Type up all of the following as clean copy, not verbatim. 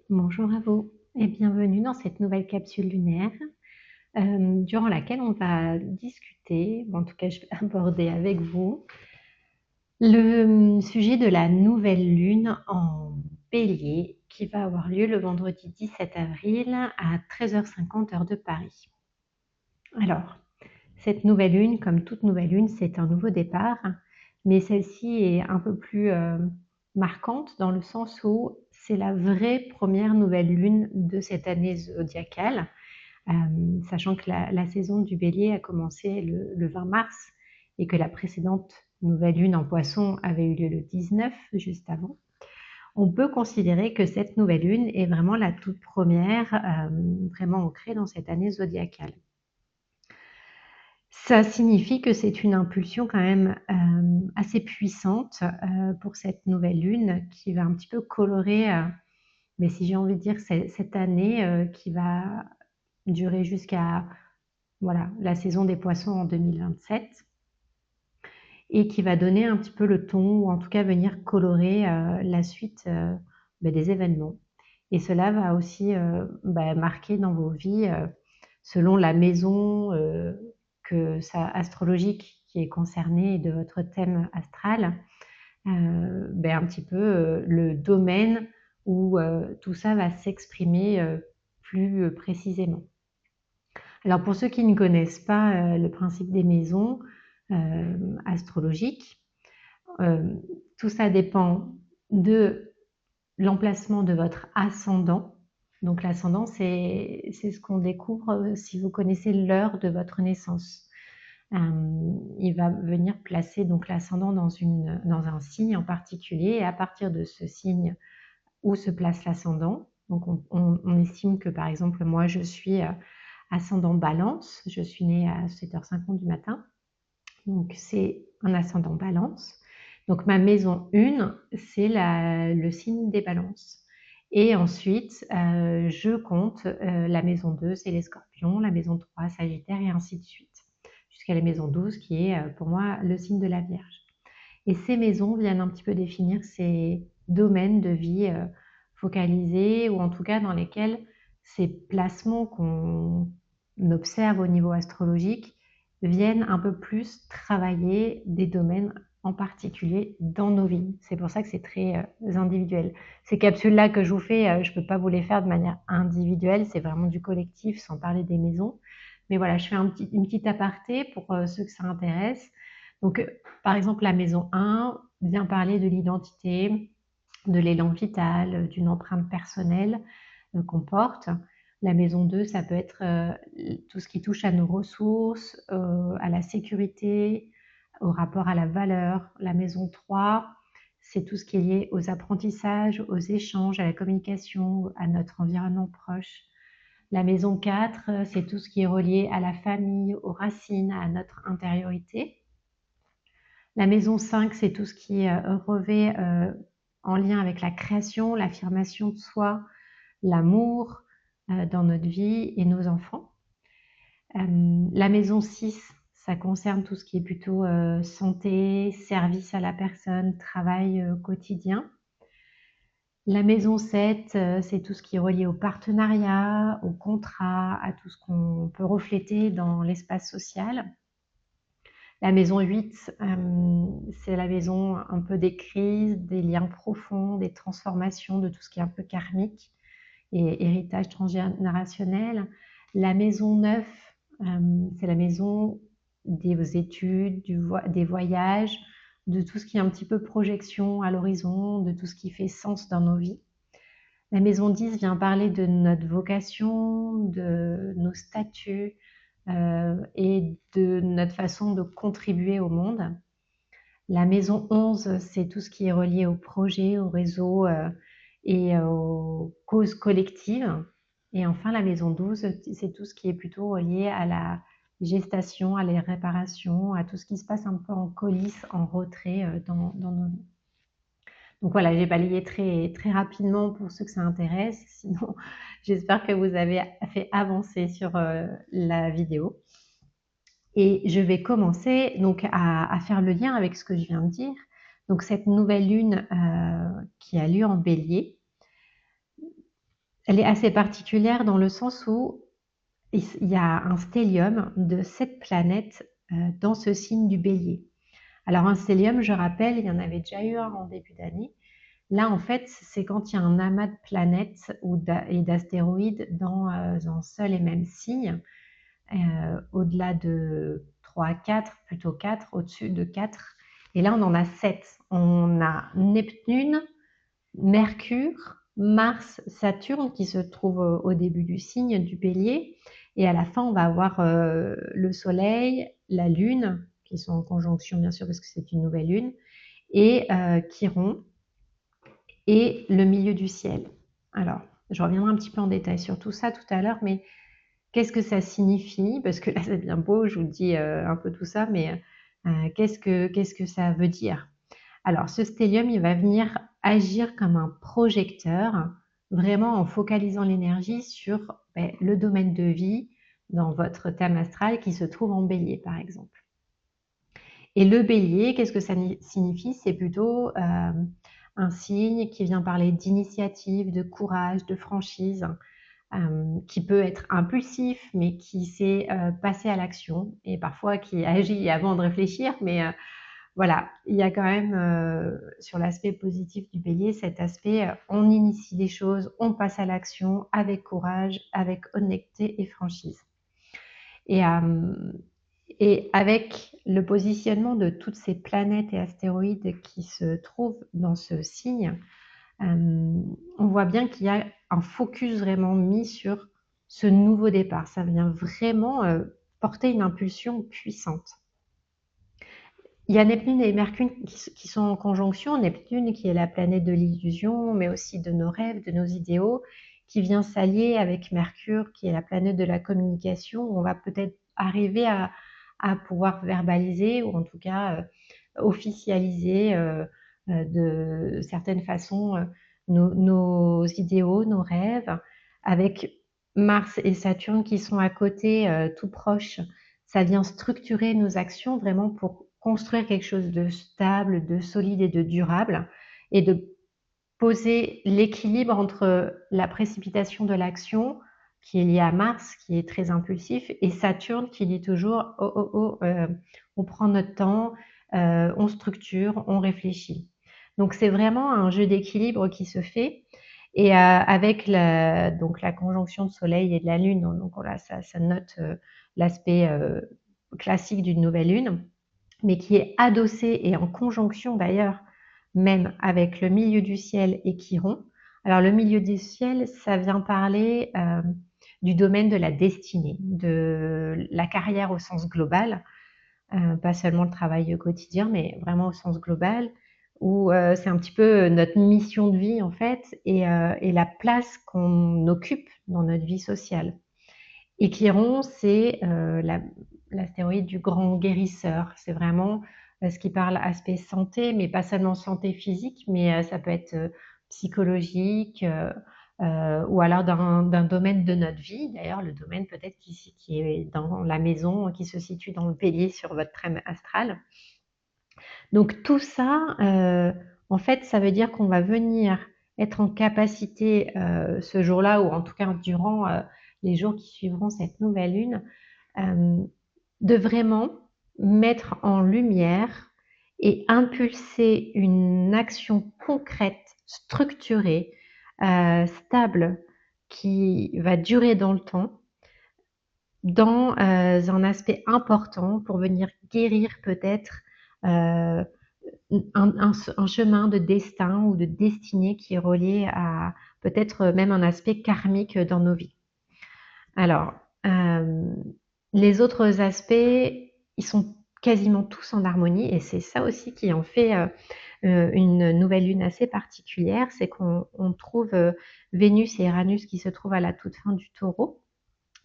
Bonjour à vous et bienvenue dans cette nouvelle capsule lunaire, durant laquelle on va discuter, ou en tout cas je vais aborder avec vous, le sujet de la nouvelle lune en Bélier qui va avoir lieu le vendredi 17 avril à 13h50 heure de Paris. Alors, cette nouvelle lune, comme toute nouvelle lune, c'est un nouveau départ, mais celle-ci est un peu plus marquante dans le sens où c'est la vraie première nouvelle lune de cette année zodiacale, sachant que la saison du Bélier a commencé le 20 mars et que la précédente nouvelle lune en Poisson avait eu lieu le 19, juste avant. On peut considérer que cette nouvelle lune est vraiment la toute première, vraiment ancrée dans cette année zodiacale. Ça signifie que c'est une impulsion quand même assez puissante pour cette nouvelle lune qui va un petit peu colorer, mais si j'ai envie de dire, cette année qui va durer jusqu'à voilà, la saison des poissons en 2027 et qui va donner un petit peu le ton ou en tout cas venir colorer la suite des événements. Et cela va aussi marquer dans vos vies, selon la maison astrologique qui est concernée de votre thème astral, un petit peu le domaine où tout ça va s'exprimer plus précisément. Alors pour ceux qui ne connaissent pas le principe des maisons astrologiques, tout ça dépend de l'emplacement de votre ascendant. Donc l'ascendant, c'est ce qu'on découvre si vous connaissez l'heure de votre naissance. Il va venir placer donc l'ascendant dans un signe en particulier et à partir de ce signe où se place l'ascendant, donc on estime que par exemple moi je suis ascendant Balance, je suis née à 7h50 du matin, donc c'est un ascendant Balance. Donc ma maison 1, c'est le signe des balances. Et ensuite, je compte la maison 2, c'est les scorpions, la maison 3, Sagittaire et ainsi de suite. Jusqu'à la maison 12 qui est pour moi le signe de la Vierge. Et ces maisons viennent un petit peu définir ces domaines de vie focalisés ou en tout cas dans lesquels ces placements qu'on observe au niveau astrologique viennent un peu plus travailler des domaines en particulier dans nos vies. C'est pour ça que c'est très individuel. Ces capsules-là que je vous fais, je ne peux pas vous les faire de manière individuelle, c'est vraiment du collectif sans parler des maisons. Mais voilà, je fais une petite aparté pour ceux que ça intéresse. Donc, par exemple, la maison 1 vient parler de l'identité, de l'élan vital, d'une empreinte personnelle qu'on porte. La maison 2, ça peut être tout ce qui touche à nos ressources, à la sécurité, au rapport à la valeur. La maison 3, c'est tout ce qui est lié aux apprentissages, aux échanges, à la communication, à notre environnement proche. La maison 4, c'est tout ce qui est relié à la famille, aux racines, à notre intériorité. La maison 5, c'est tout ce qui revêt en lien avec la création, l'affirmation de soi, l'amour dans notre vie et nos enfants. La maison 6, ça concerne tout ce qui est plutôt santé, service à la personne, travail quotidien. La maison 7, c'est tout ce qui est relié au partenariat, au contrat, à tout ce qu'on peut refléter dans l'espace social. La maison 8, c'est la maison un peu des crises, des liens profonds, des transformations, de tout ce qui est un peu karmique et héritage transgénérationnel. La maison 9, c'est la maison des études, des voyages, de tout ce qui est un petit peu projection à l'horizon, de tout ce qui fait sens dans nos vies. La maison 10 vient parler de notre vocation, de nos statuts et de notre façon de contribuer au monde. La maison 11, c'est tout ce qui est relié aux projets, aux réseaux et aux causes collectives. Et enfin, la maison 12, c'est tout ce qui est plutôt relié à la gestation, à les réparations, à tout ce qui se passe un peu en coulisses, en retrait dans nos vies. Donc voilà, j'ai balayé très, très rapidement pour ceux que ça intéresse. Sinon, j'espère que vous avez fait avancer sur la vidéo. Et je vais commencer donc à faire le lien avec ce que je viens de dire. Donc cette nouvelle lune qui a lieu en Bélier, elle est assez particulière dans le sens où il y a un stellium de 7 planètes dans ce signe du Bélier. Alors un stellium, je rappelle, il y en avait déjà eu un en début d'année. Là, en fait, c'est quand il y a un amas de planètes et d'astéroïdes dans un seul et même signe, au-delà de 3, 4, plutôt 4, au-dessus de 4. Et là, on en a 7. On a Neptune, Mercure, Mars, Saturne qui se trouvent au début du signe du Bélier. Et à la fin, on va avoir le Soleil, la Lune, qui sont en conjonction bien sûr parce que c'est une nouvelle lune, et Chiron, et le milieu du ciel. Alors, je reviendrai un petit peu en détail sur tout ça tout à l'heure, mais qu'est-ce que ça signifie? Parce que là, c'est bien beau, je vous dis un peu tout ça, mais qu'est-ce que ça veut dire? Alors, ce stellium, il va venir agir comme un projecteur, vraiment en focalisant l'énergie sur le domaine de vie dans votre thème astral qui se trouve en bélier, par exemple. Et le bélier, qu'est-ce que ça signifie? C'est plutôt un signe qui vient parler d'initiative, de courage, de franchise, qui peut être impulsif, mais qui sait passer à l'action et parfois qui agit avant de réfléchir, mais voilà, il y a quand même sur l'aspect positif du bélier cet aspect on initie des choses, on passe à l'action avec courage, avec honnêteté et franchise. Et, et avec le positionnement de toutes ces planètes et astéroïdes qui se trouvent dans ce signe, on voit bien qu'il y a un focus vraiment mis sur ce nouveau départ. Ça vient vraiment porter une impulsion puissante. Il y a Neptune et Mercure qui sont en conjonction. Neptune qui est la planète de l'illusion, mais aussi de nos rêves, de nos idéaux, qui vient s'allier avec Mercure qui est la planète de la communication. On va peut-être arriver à pouvoir verbaliser ou en tout cas officialiser de certaines façons nos idéaux, nos rêves, avec Mars et Saturne qui sont à côté, tout proches. Ça vient structurer nos actions vraiment pour construire quelque chose de stable, de solide et de durable, et de poser l'équilibre entre la précipitation de l'action, qui est liée à Mars, qui est très impulsif, et Saturne qui dit toujours « Oh, oh, oh, on prend notre temps, on structure, on réfléchit ». Donc c'est vraiment un jeu d'équilibre qui se fait, et avec donc la conjonction de Soleil et de la Lune, donc voilà, ça note l'aspect classique d'une nouvelle lune, mais qui est adossé et en conjonction d'ailleurs même avec le milieu du ciel et Chiron. Alors le milieu du ciel, ça vient parler du domaine de la destinée, de la carrière au sens global, pas seulement le travail quotidien, mais vraiment au sens global, où c'est un petit peu notre mission de vie en fait, et la place qu'on occupe dans notre vie sociale. Et Chiron, c'est l'astéroïde du grand guérisseur. C'est vraiment ce qui parle aspect santé, mais pas seulement santé physique, mais ça peut être psychologique ou alors d'un domaine de notre vie. D'ailleurs, le domaine peut-être qui est dans la maison, qui se situe dans le bélier sur votre thème astral. Donc tout ça, en fait, ça veut dire qu'on va venir être en capacité ce jour-là, ou en tout cas durant les jours qui suivront cette nouvelle lune, de vraiment mettre en lumière et impulser une action concrète, structurée, stable, qui va durer dans le temps, dans un aspect important pour venir guérir peut-être un chemin de destin ou de destinée qui est relié à peut-être même un aspect karmique dans nos vies. Alors, les autres aspects, ils sont quasiment tous en harmonie, et c'est ça aussi qui en fait une nouvelle lune assez particulière, c'est qu'on trouve Vénus et Uranus qui se trouvent à la toute fin du Taureau,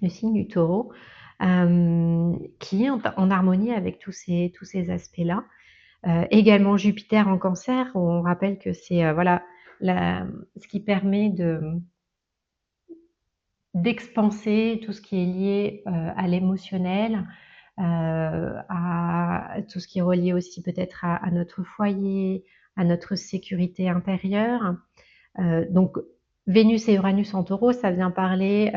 le signe du Taureau, qui est en harmonie avec tous ces aspects-là. Également Jupiter en Cancer, où on rappelle que c'est voilà ce qui permet d'expanser tout ce qui est lié à l'émotionnel, à tout ce qui est relié aussi peut-être à notre foyer, à notre sécurité intérieure. Donc Vénus et Uranus en Taureau, ça vient parler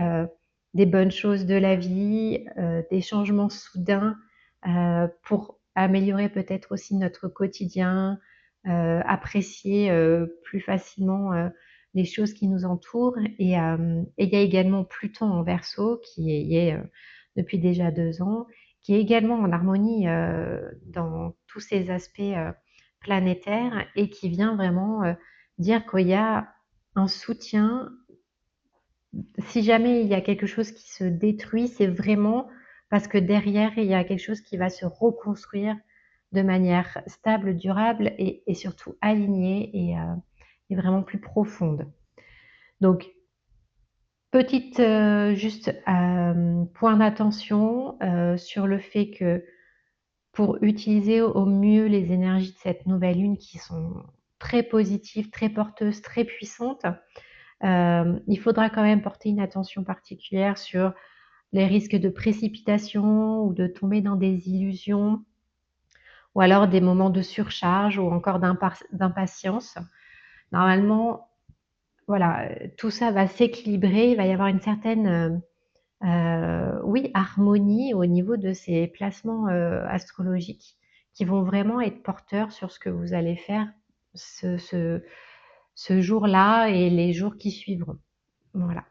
des bonnes choses de la vie, des changements soudains pour améliorer peut-être aussi notre quotidien, apprécier plus facilement les choses qui nous entourent. Et il y a également Pluton en Verseau qui y est depuis déjà 2 ans, qui est également en harmonie dans tous ces aspects planétaires et qui vient vraiment dire qu'il y a un soutien. Si jamais il y a quelque chose qui se détruit, c'est vraiment parce que derrière, il y a quelque chose qui va se reconstruire de manière stable, durable et surtout alignée et vraiment plus profonde. Donc, petite juste point d'attention sur le fait que pour utiliser au mieux les énergies de cette nouvelle lune qui sont très positives, très porteuses, très puissantes, il faudra quand même porter une attention particulière sur les risques de précipitation ou de tomber dans des illusions ou alors des moments de surcharge ou encore d'impatience. Normalement, voilà, tout ça va s'équilibrer, il va y avoir une certaine oui, harmonie au niveau de ces placements astrologiques qui vont vraiment être porteurs sur ce que vous allez faire ce, ce, ce jour-là et les jours qui suivront. Voilà.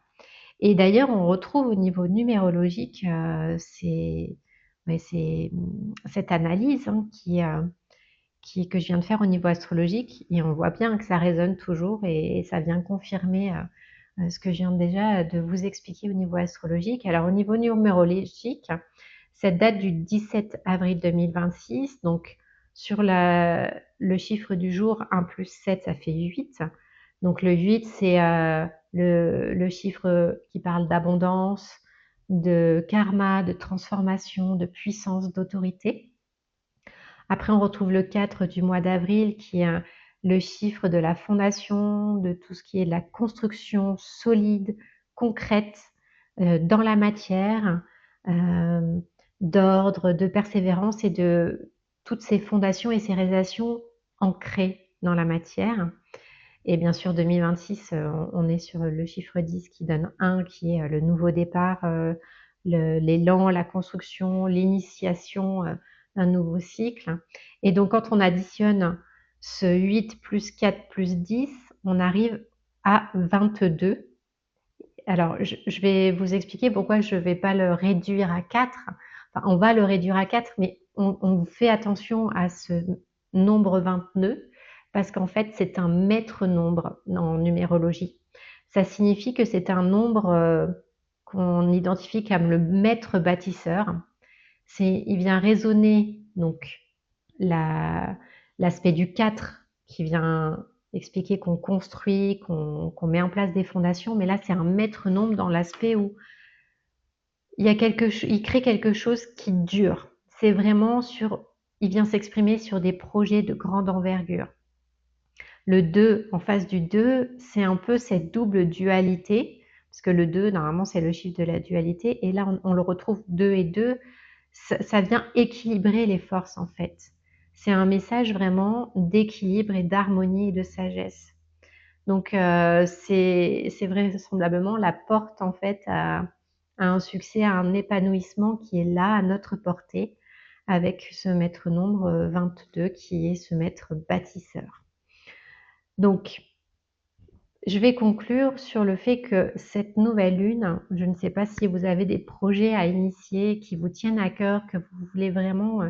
Et d'ailleurs, on retrouve au niveau numérologique ouais, cette analyse hein, que je viens de faire au niveau astrologique et on voit bien que ça résonne toujours et ça vient confirmer ce que je viens déjà de vous expliquer au niveau astrologique. Alors au niveau numérologique, cette date du 17 avril 2026, donc sur le chiffre du jour 1 plus 7, ça fait 8. Donc le 8, c'est le chiffre qui parle d'abondance, de karma, de transformation, de puissance, d'autorité. Après, on retrouve le 4 du mois d'avril qui est le chiffre de la fondation, de tout ce qui est de la construction solide, concrète, dans la matière, euh, d'ordre, de persévérance et de toutes ces fondations et ces réalisations ancrées dans la matière. Et bien sûr, 2026, on est sur le chiffre 10 qui donne 1, qui est le nouveau départ, l'élan, la construction, l'initiation d'un nouveau cycle. Et donc, quand on additionne ce 8 plus 4 plus 10, on arrive à 22. Alors, je vais vous expliquer pourquoi je ne vais pas le réduire à 4. Enfin, on va le réduire à 4, mais on fait attention à ce nombre 22 parce qu'en fait, c'est un maître nombre en numérologie. Ça signifie que c'est un nombre qu'on identifie comme le maître bâtisseur. Il vient résonner donc l'aspect du 4 qui vient expliquer qu'on construit, qu'on met en place des fondations, mais là c'est un maître nombre dans l'aspect où il crée quelque chose qui dure. C'est vraiment il vient s'exprimer sur des projets de grande envergure. Le 2, en face du 2, c'est un peu cette double dualité, parce que le 2, normalement, c'est le chiffre de la dualité, et là, on le retrouve 2 et 2, ça vient équilibrer les forces, en fait. C'est un message vraiment d'équilibre et d'harmonie et de sagesse. Donc, c'est vraisemblablement la porte, en fait, à un succès, à un épanouissement qui est là, à notre portée, avec ce maître nombre 22 qui est ce maître bâtisseur. Donc, je vais conclure sur le fait que cette nouvelle lune, je ne sais pas si vous avez des projets à initier qui vous tiennent à cœur, que vous voulez vraiment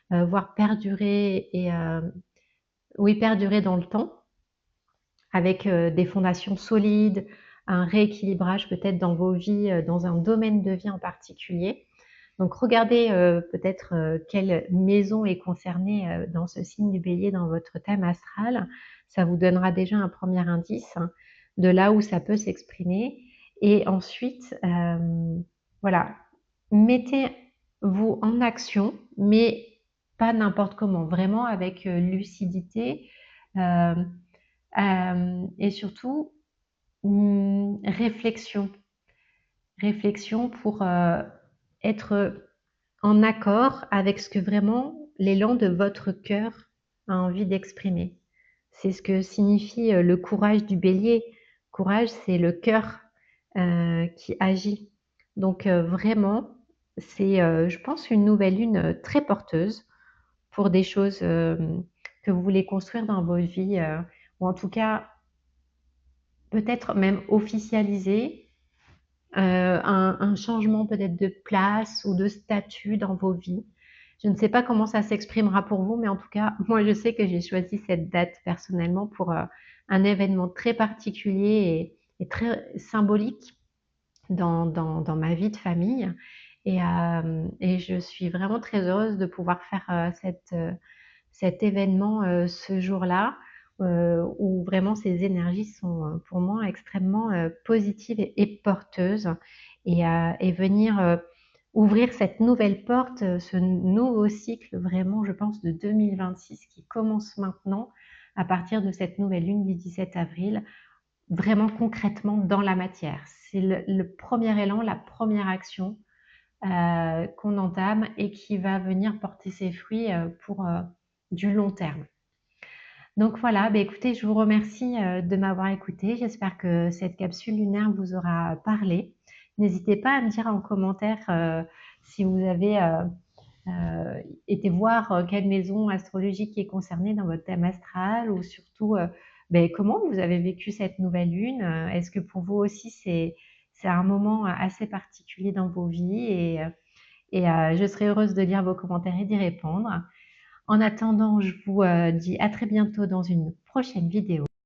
voir perdurer et oui, perdurer dans le temps, avec des fondations solides, un rééquilibrage peut-être dans vos vies, dans un domaine de vie en particulier. Donc regardez peut-être quelle maison est concernée dans ce signe du bélier dans votre thème astral. Ça vous donnera déjà un premier indice hein, de là où ça peut s'exprimer. Et ensuite, voilà, mettez-vous en action, mais pas n'importe comment, vraiment avec lucidité euh, et surtout réflexion. Réflexion pour être en accord avec ce que vraiment l'élan de votre cœur a envie d'exprimer. C'est ce que signifie le courage du bélier Courage, c'est le cœur qui agit. Donc vraiment, c'est, je pense, une nouvelle lune très porteuse pour des choses que vous voulez construire dans votre vie, ou en tout cas, peut-être même officialiser un changement peut-être de place ou de statut dans vos vies. Je ne sais pas comment ça s'exprimera pour vous, mais en tout cas, moi, je sais que j'ai choisi cette date personnellement pour un événement très particulier et très symbolique dans ma vie de famille. Et je suis vraiment très heureuse de pouvoir faire cet événement ce jour-là, où vraiment ces énergies sont pour moi extrêmement positives et porteuses, et venir ouvrir cette nouvelle porte, ce nouveau cycle vraiment, je pense, de 2026 qui commence maintenant à partir de cette nouvelle lune du 17 avril, vraiment concrètement dans la matière. C'est le premier élan, la première action qu'on entame et qui va venir porter ses fruits pour du long terme. Donc voilà, bah écoutez, je vous remercie de m'avoir écouté. J'espère que cette capsule lunaire vous aura parlé. N'hésitez pas à me dire en commentaire si vous avez été voir quelle maison astrologique est concernée dans votre thème astral, ou surtout comment vous avez vécu cette nouvelle lune. Est-ce que pour vous aussi c'est un moment assez particulier dans vos vies, et je serai heureuse de lire vos commentaires et d'y répondre. En attendant, je vous dis à très bientôt dans une prochaine vidéo.